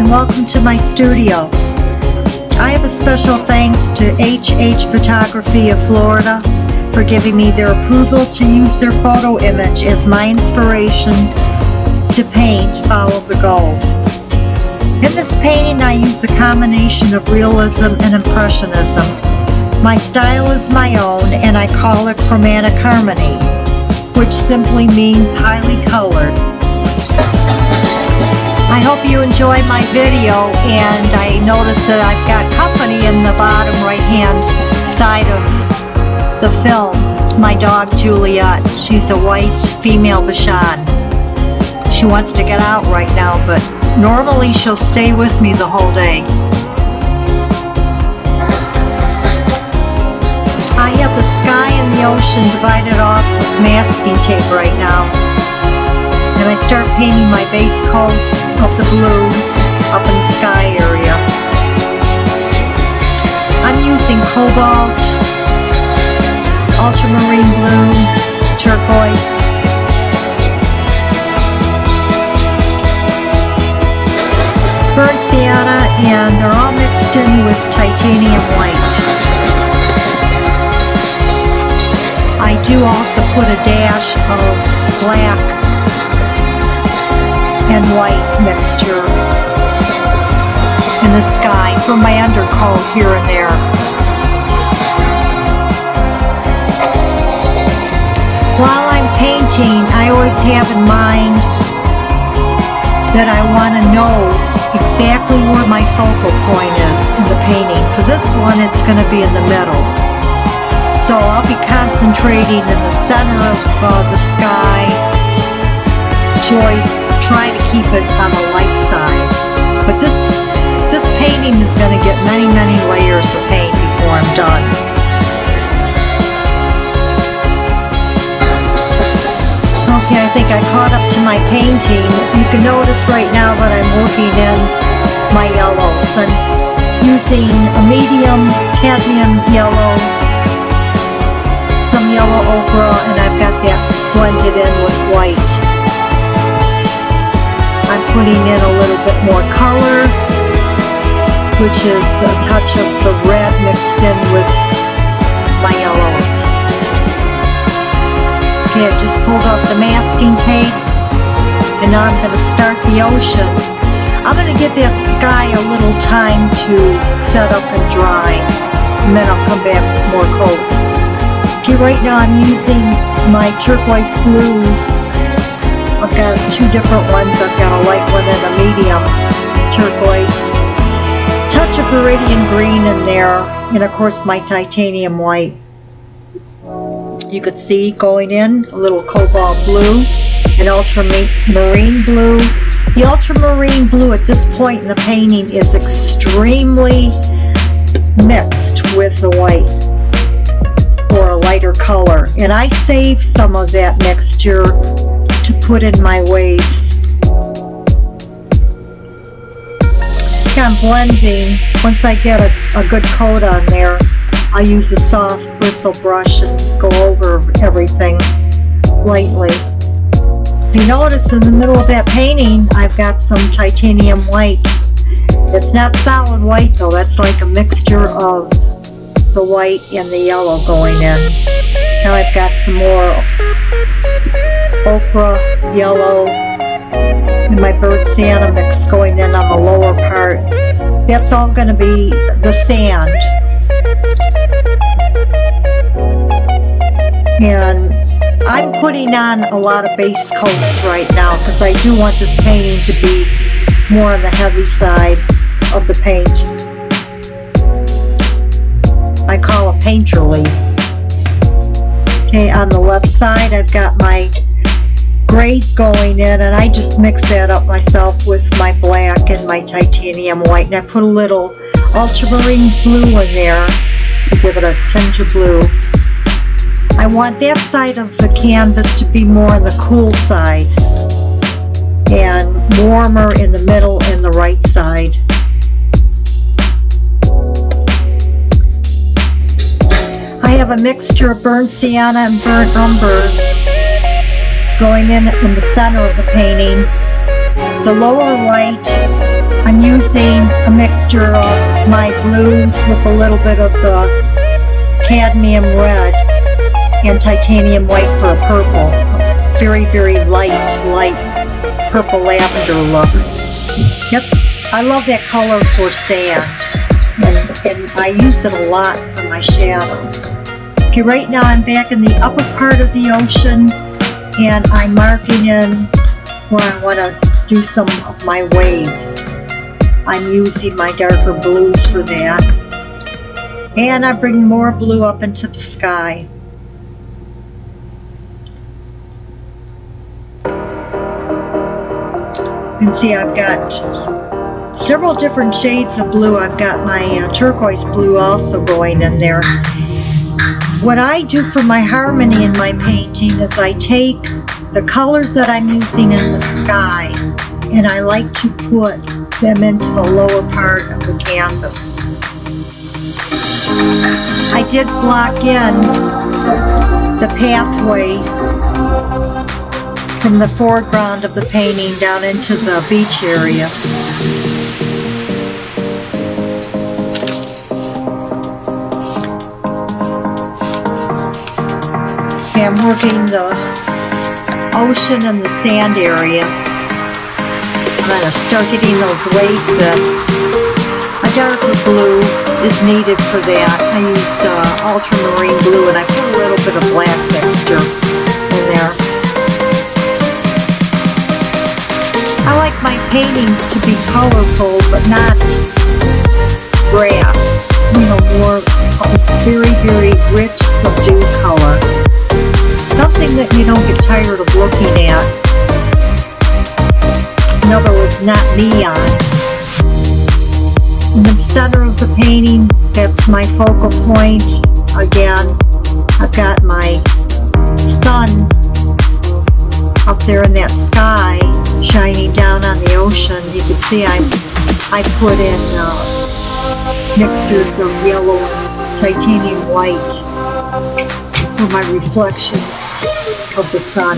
and welcome to my studio. I have a special thanks to HH Photography of Florida for giving me their approval to use their photo image as my inspiration to paint Follow the Goal. In this painting I use a combination of realism and impressionism. My style is my own and I call it chromatic harmony, which simply means highly colored. I hope you enjoy my video, and I noticed that I've got company in the bottom right hand side of the film. It's my dog Juliet. She's a white female Bichon. She wants to get out right now, but normally she'll stay with me the whole day. I have the sky and the ocean divided off with masking tape right now. And I start painting my base coats of the blues up in the sky area. I'm using cobalt, ultramarine blue, turquoise, burnt sienna, and they're all mixed in with titanium white. I do also put a dash of black and white mixture in the sky for my undercoat here and there. While I'm painting, I always have in mind that I want to know exactly where my focal point is in the painting. For this one, it's going to be in the middle. So I'll be concentrating in the center of the sky to always try to keep it on the light side. But this painting is going to get many layers of paint before I'm done. Okay, I think I caught up to my painting. You can notice right now that I'm working in my yellows. I'm using a medium cadmium yellow, some yellow ochre, and I've got that blended in with white. I'm putting in a little bit more color, which is a touch of the red mixed in with my yellows. Okay, I just pulled off the masking tape, and now I'm going to start the ocean. I'm going to give that sky a little time to set up and dry, and then I'll come back with more coats. Okay, right now I'm using my turquoise blues. I've got two different ones. I've got a light one and a medium turquoise. Touch of iridium green in there, and of course my titanium white. You could see going in a little cobalt blue, an ultramarine blue. The ultramarine blue at this point in the painting is extremely mixed with the white, or a lighter color, and I save some of that mixture to put in my waves. Okay, I'm blending. Once I get a good coat on there, I'll use a soft bristle brush and go over everything lightly. If you notice in the middle of that painting, I've got some titanium whites. It's not solid white though, that's like a mixture of the white and the yellow going in. Now I've got some more ochre, yellow, and my burnt sienna mix going in on the lower part. That's all going to be the sand. And I'm putting on a lot of base coats right now because I do want this painting to be more on the heavy side of the paint. I call it painterly. Okay, on the left side I've got my grays going in, and I just mix that up myself with my black and my titanium white, and I put a little ultramarine blue in there to give it a tinge of blue. I want that side of the canvas to be more on the cool side and warmer in the middle and the right side. I have a mixture of burnt sienna and burnt umber going in the center of the painting, the lower right, I'm using a mixture of my blues with a little bit of the cadmium red and titanium white for a purple. Very, very light purple lavender look. I love that color for sand, and I use it a lot for my shadows. Okay, right now I'm back in the upper part of the ocean, and I'm marking in where I want to do some of my waves. I'm using my darker blues for that. And I bring more blue up into the sky. You can see I've got several different shades of blue. I've got my turquoise blue also going in there. What I do for my harmony in my painting is I take the colors that I'm using in the sky and I like to put them into the lower part of the canvas. I did block in the pathway from the foreground of the painting down into the beach area. Okay, I'm working the ocean and the sand area. I'm going to start getting those waves in. A darker blue is needed for that. I use ultramarine blue, and I put a little bit of black mixture in there. I like my paintings to be colorful, but not grass. You know, more of this very, very rich, subdued color. Something that you don't get tired of looking at. In other words, not neon. In the center of the painting, that's my focal point. Again, I've got my sun up there in that sky shining down on the ocean. You can see I put in mixtures of yellow and titanium white for my reflections of the sun.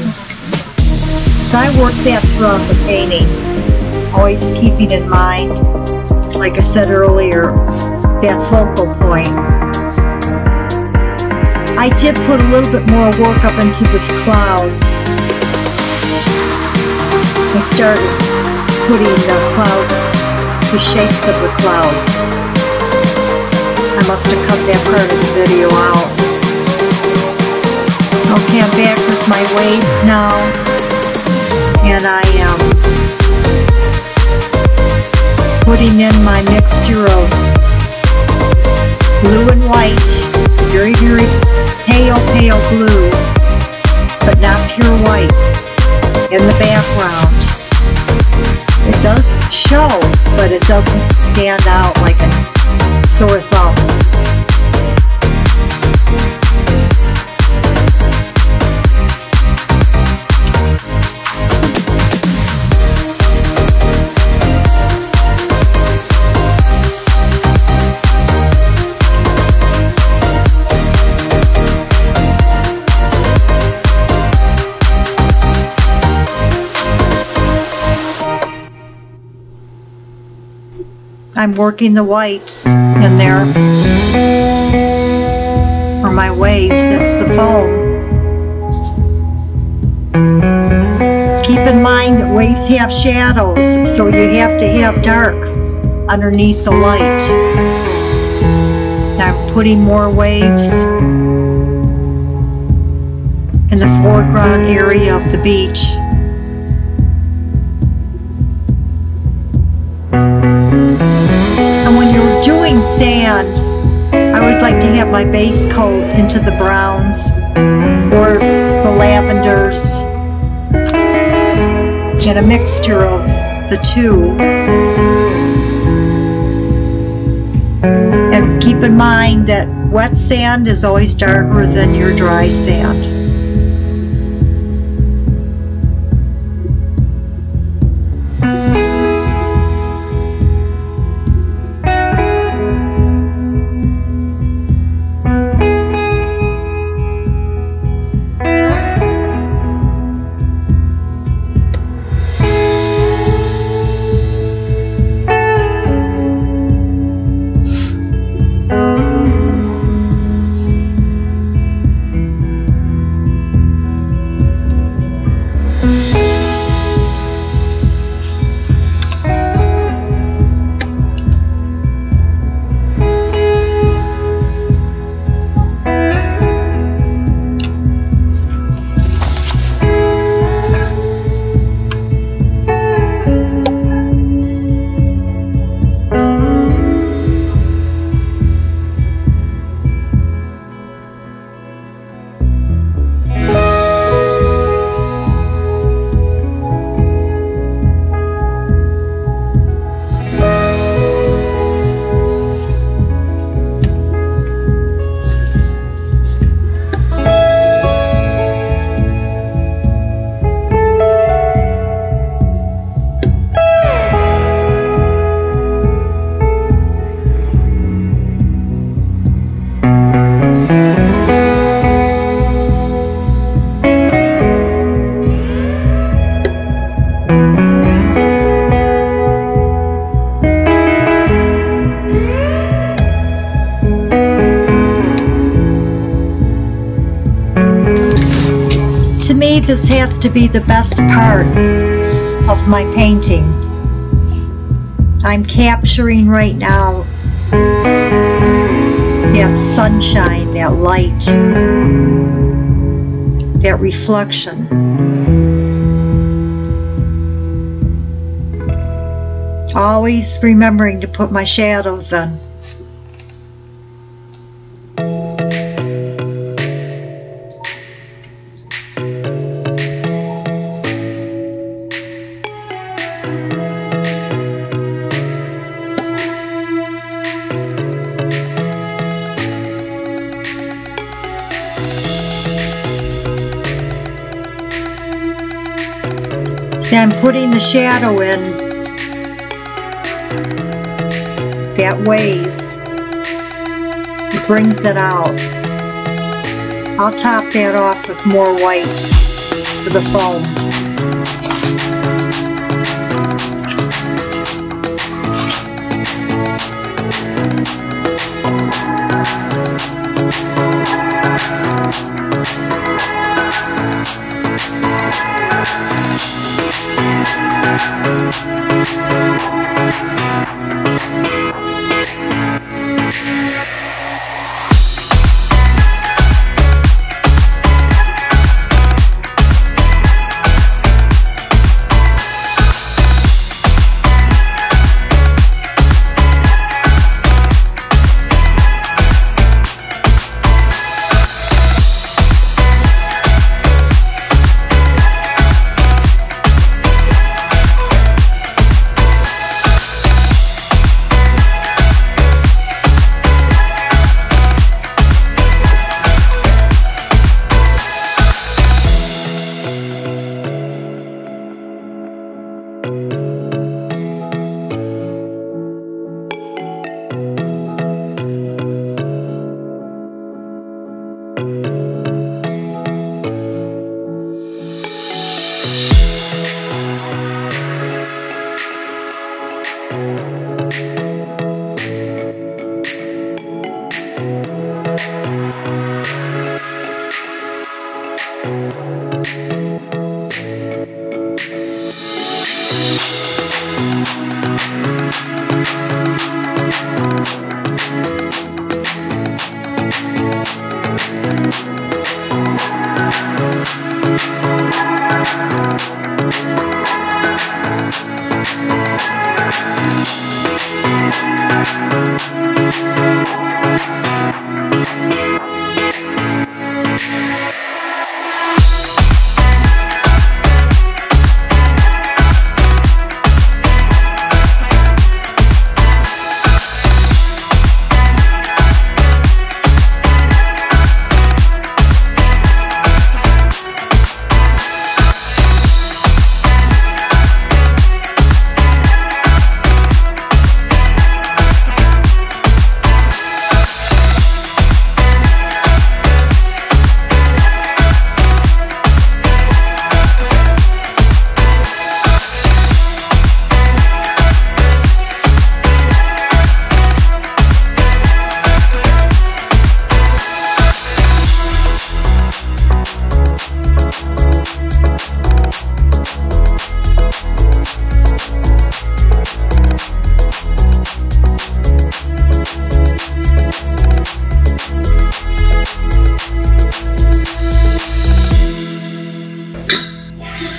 So I work that throughout the painting, always keeping in mind, like I said earlier, that focal point. I did put a little bit more work up into this clouds. I started putting the clouds, the shapes of the clouds. I must have cut that part of the video out. Okay, I'm back with my waves now, and I am putting in my mixture of blue and white, very, very pale, pale blue, but not pure white, in the background. It does show, but it doesn't stand out like a sore thumb. I'm working the whites in there for my waves. That's the foam. Keep in mind that waves have shadows, so you have to have dark underneath the light. So I'm putting more waves in the foreground area of the beach. Doing sand, I always like to have my base coat into the browns or the lavenders and a mixture of the two. And keep in mind that wet sand is always darker than your dry sand. this has to be the best part of my painting. I'm capturing right now that sunshine, that light, that reflection. Always remembering to put my shadows on. See, I'm putting the shadow in that wave. It brings it out. I'll top that off with more white for the foam.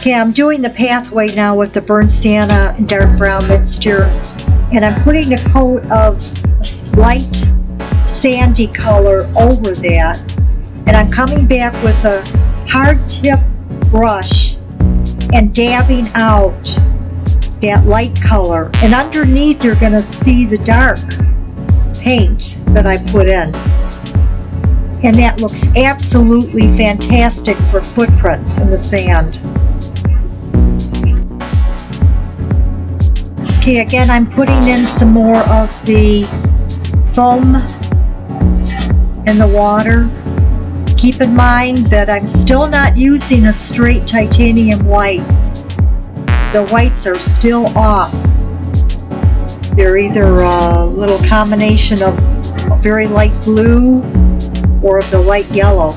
Okay, I'm doing the pathway now with the burnt sienna and dark brown mixture, and I'm putting a coat of light sandy color over that, and I'm coming back with a hard tip brush and dabbing out that light color, and underneath you're going to see the dark paint that I put in, and that looks absolutely fantastic for footprints in the sand. Okay, again, I'm putting in some more of the foam in the water. Keep in mind that I'm still not using a straight titanium white. The whites are still off. They're either a little combination of a very light blue or of the light yellow.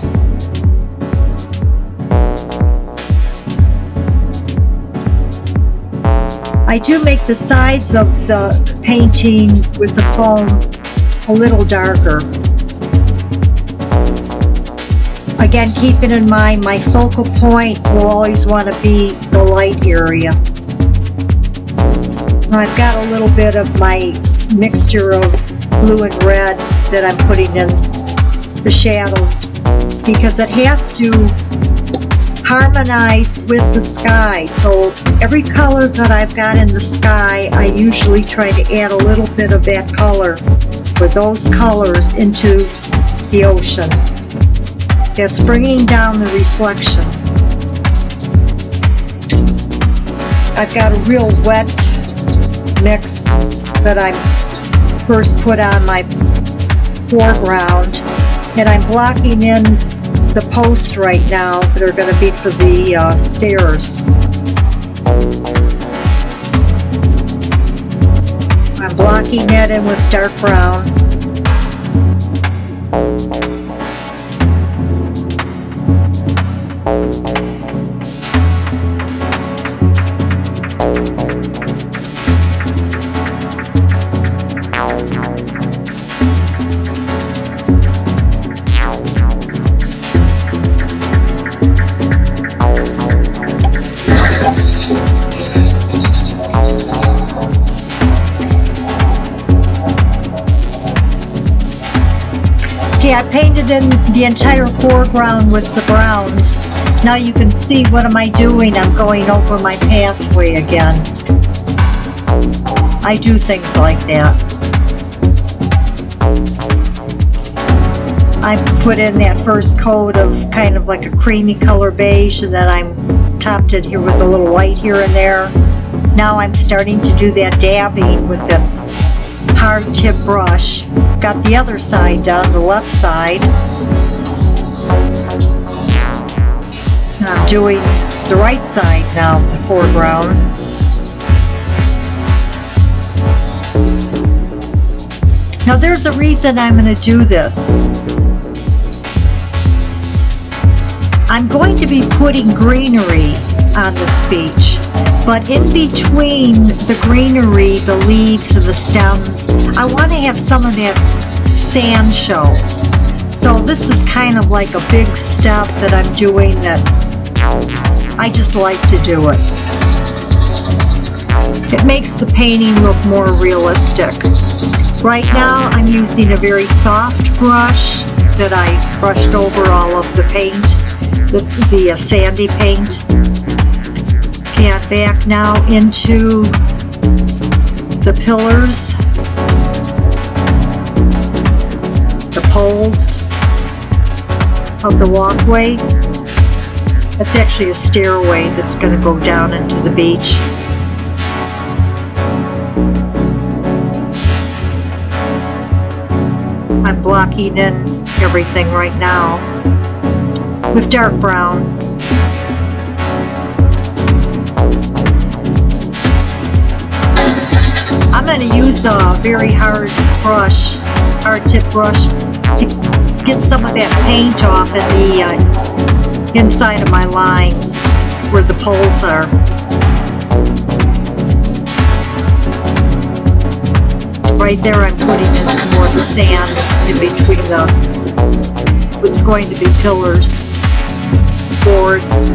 I do make the sides of the painting with the foam a little darker. Again, keeping in mind my focal point will always want to be the light area. I've got a little bit of my mixture of blue and red that I'm putting in the shadows because it has to harmonize with the sky. So every color that I've got in the sky, I usually try to add a little bit of that color or those colors into the ocean. That's bringing down the reflection. I've got a real wet mix that I first put on my foreground, and I'm blocking in the posts right now that are going to be for the stairs. I'm blocking that in with dark brown. Okay, I painted in the entire foreground with the browns. Now you can see what am I doing? I'm going over my pathway again. I do things like that. I put in that first coat of kind of like a creamy color beige, and then I'm topped it here with a little white here and there. Now I'm starting to do that dabbing with the hard tip brush. Got the other side done, the left side. And I'm doing the right side now, the foreground. Now there's a reason I'm going to do this. I'm going to be putting greenery on this beach, but in between the greenery, the leaves and the stems, I want to have some of that sand show. So this is kind of like a big step that I'm doing that I just like to do it. It makes the painting look more realistic. Right now I'm using a very soft brush that I brushed over all of the paint, the sandy paint. Get back now into the pillars, the poles of the walkway. That's actually a stairway that's going to go down into the beach. I'm blocking in everything right now with dark brown. I'm going to use a very hard brush, hard tip brush, to get some of that paint off in the inside of my lines where the poles are. Right there I'm putting in some more of the sand in between what's going to be pillars, boards.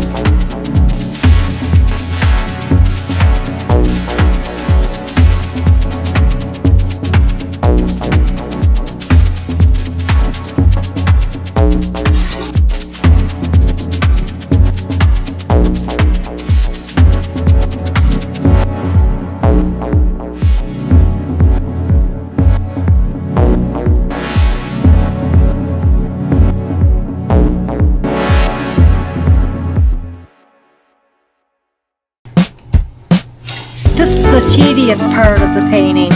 This is the tedious part of the painting,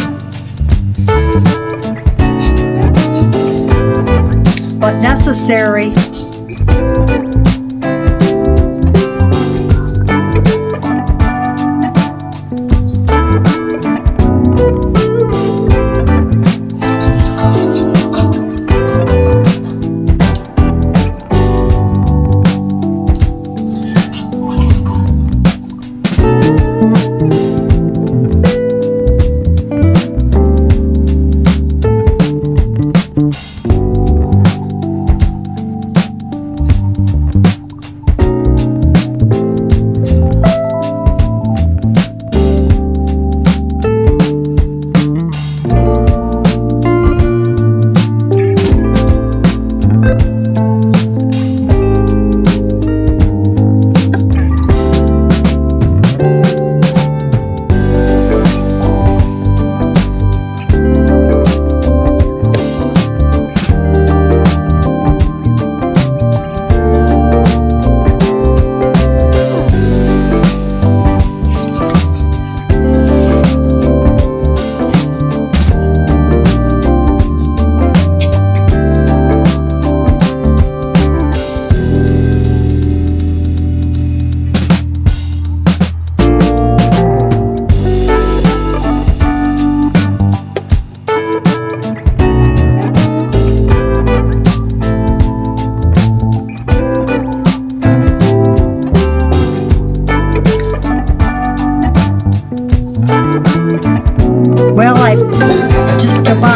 but necessary.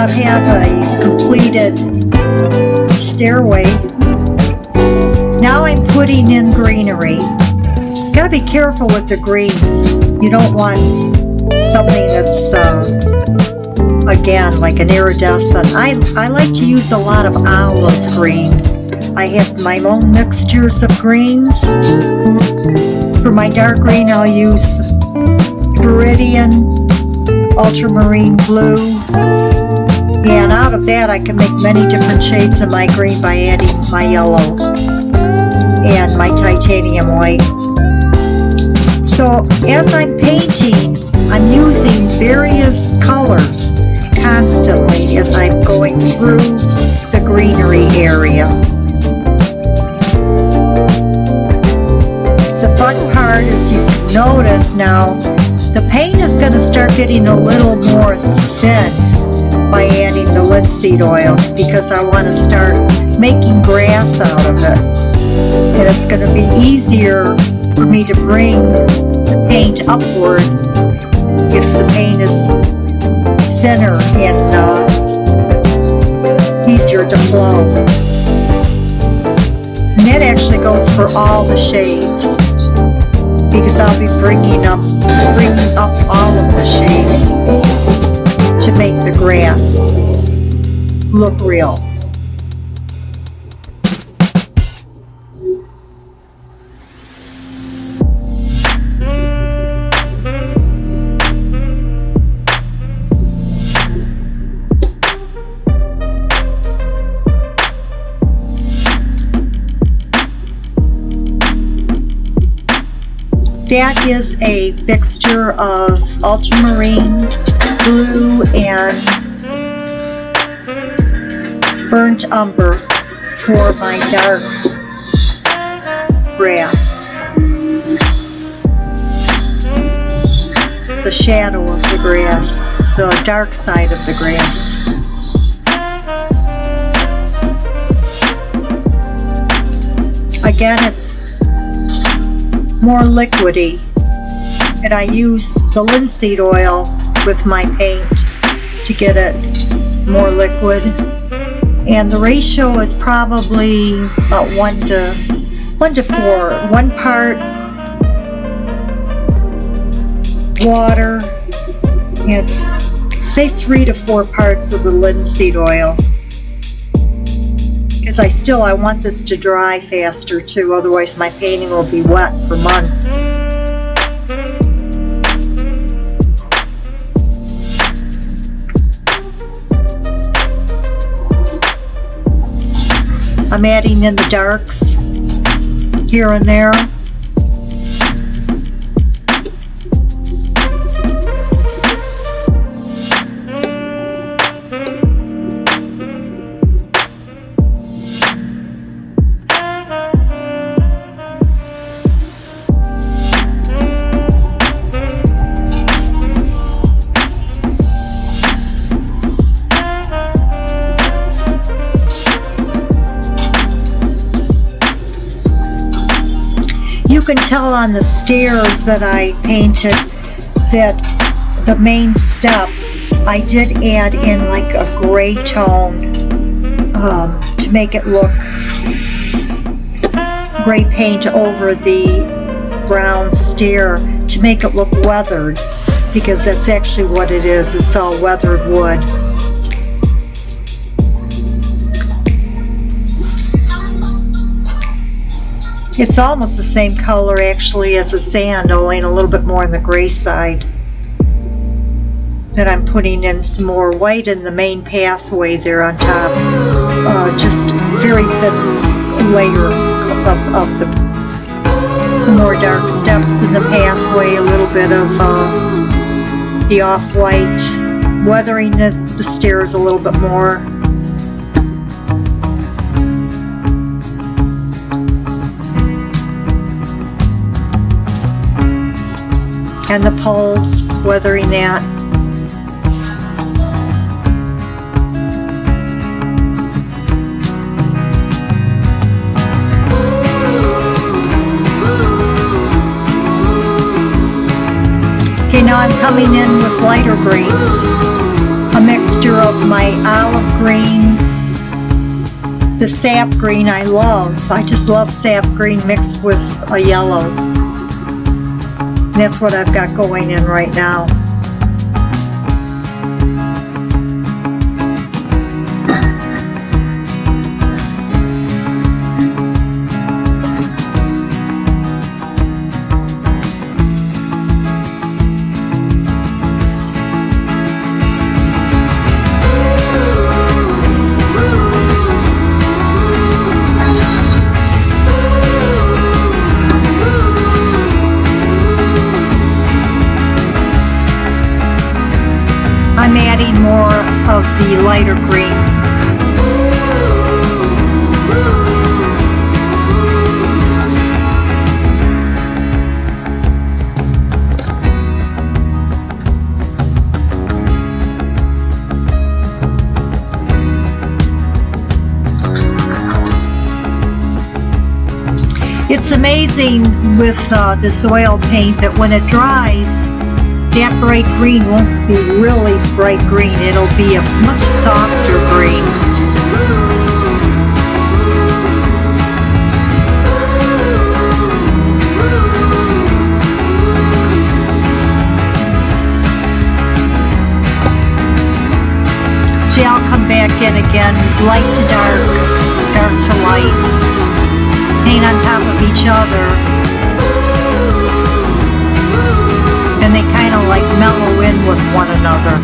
not have a completed stairway. Now I'm putting in greenery. Gotta be careful with the greens. You don't want something that's again like an iridescent. I like to use a lot of olive green. I have my own mixtures of greens. For my dark green I'll use Viridian, ultramarine blue, and out of that I can make many different shades of my green by adding my yellow and my titanium white. So as I'm painting, I'm using various colors constantly as I'm going through the greenery area. The fun part is you can notice now the paint is going to start getting a little more thin by adding the linseed oil, because I want to start making grass out of it. And it's going to be easier for me to bring the paint upward if the paint is thinner and easier to flow. And that actually goes for all the shades, because I'll be bringing up all of the shades to make the grass look real. That is a mixture of ultramarine blue and burnt umber for my dark grass. It's the shadow of the grass, the dark side of the grass. Again, it's more liquidy, and I use the linseed oil with my paint to get it more liquid, and the ratio is probably about 1 to 4. 1 part water and say 3 to 4 parts of the linseed oil, because I want this to dry faster too, otherwise my painting will be wet for months. I'm adding in the darks here and there. You can tell on the stairs that I painted that the main step I did add in like a gray tone to make it look gray paint over the brown stair to make it look weathered, because that's actually what it is. It's all weathered wood. It's almost the same color actually as the sand, only a little bit more on the gray side. Then I'm putting in some more white in the main pathway there on top. Just very thin layer of the, some more dark steps in the pathway, a little bit of the off-white, weathering the stairs a little bit more. And the poles, weathering that. Okay, now I'm coming in with lighter greens. I'm mixture of my olive green, the sap green I love. I just love sap green mixed with a yellow. And that's what I've got going in right now. I'm adding more of the lighter greens. It's amazing with this oil paint that when it dries, that bright green won't be really bright green. It'll be a much softer green. See, I'll come back in again, light to dark, dark to light, paint on top of each other. And they kind of like mellow in with one another.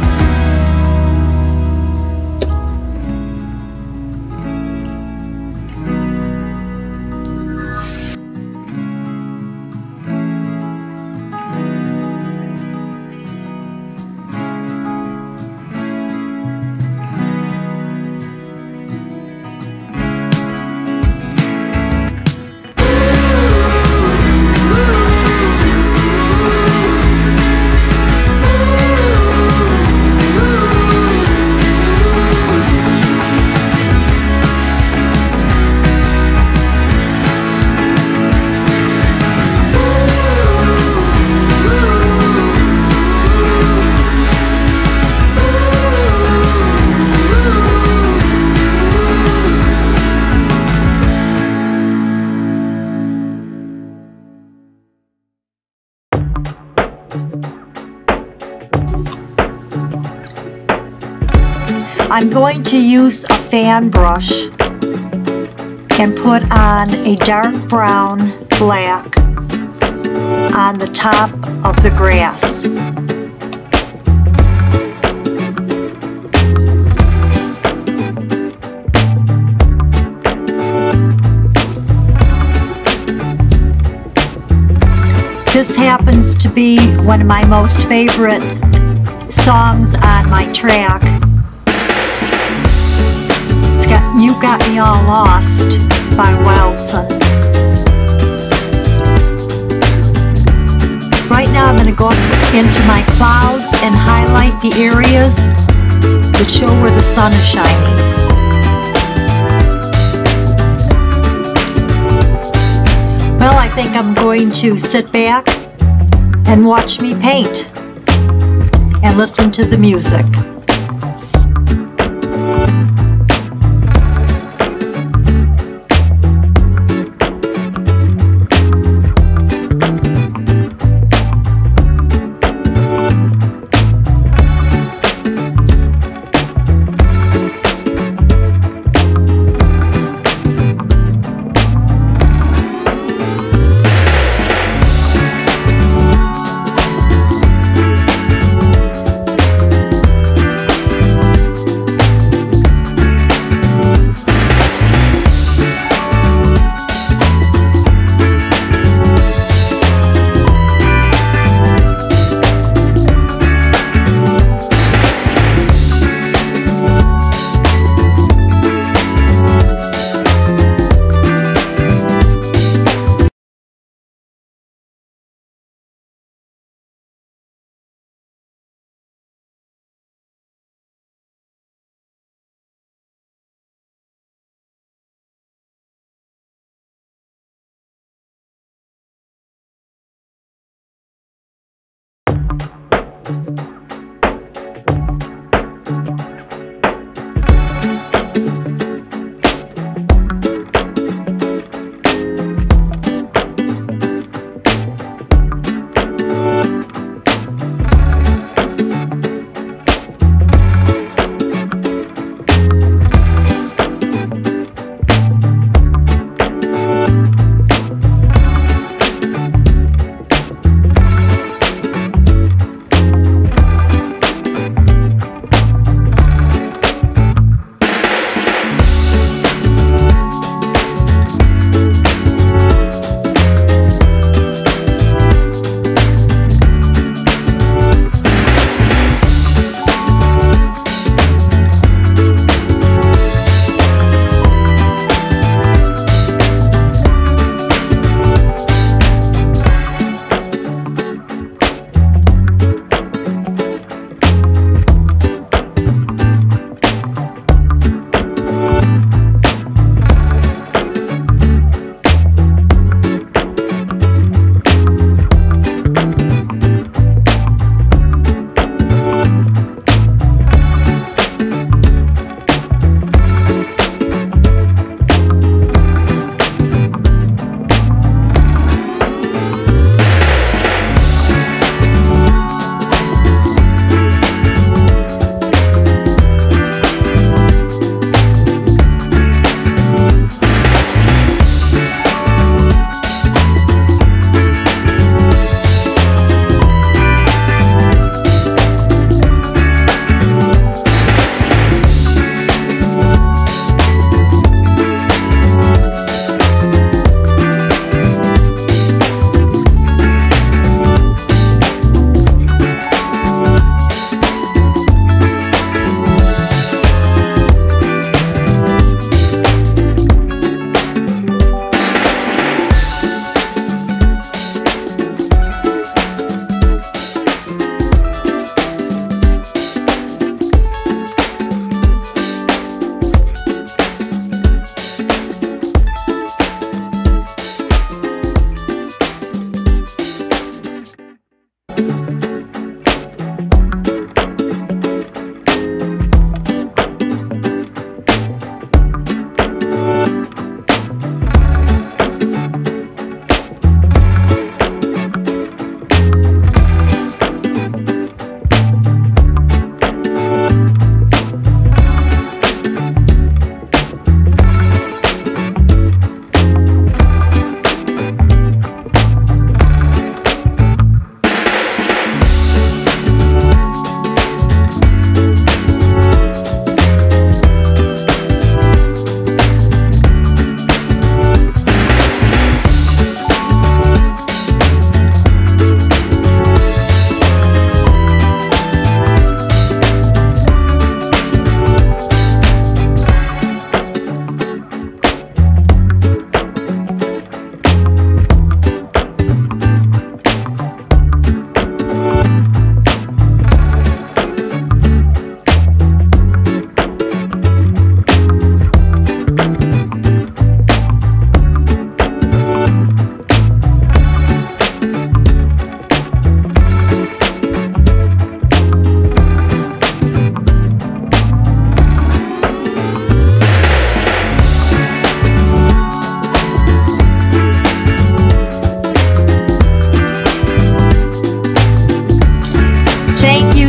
I'm going to use a fan brush and put on a dark brown black on the top of the grass. This happens to be one of my most favorite songs on my track. It's got You Got Me All Lost by Wildson. Right now I'm going to go up into my clouds and highlight the areas that show where the sun is shining. Well, I think I'm going to sit back and watch me paint and listen to the music.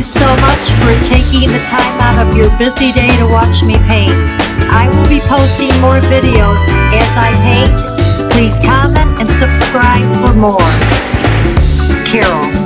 so much for taking the time out of your busy day to watch me paint. I will be posting more videos as I paint. Please comment and subscribe for more. Carole.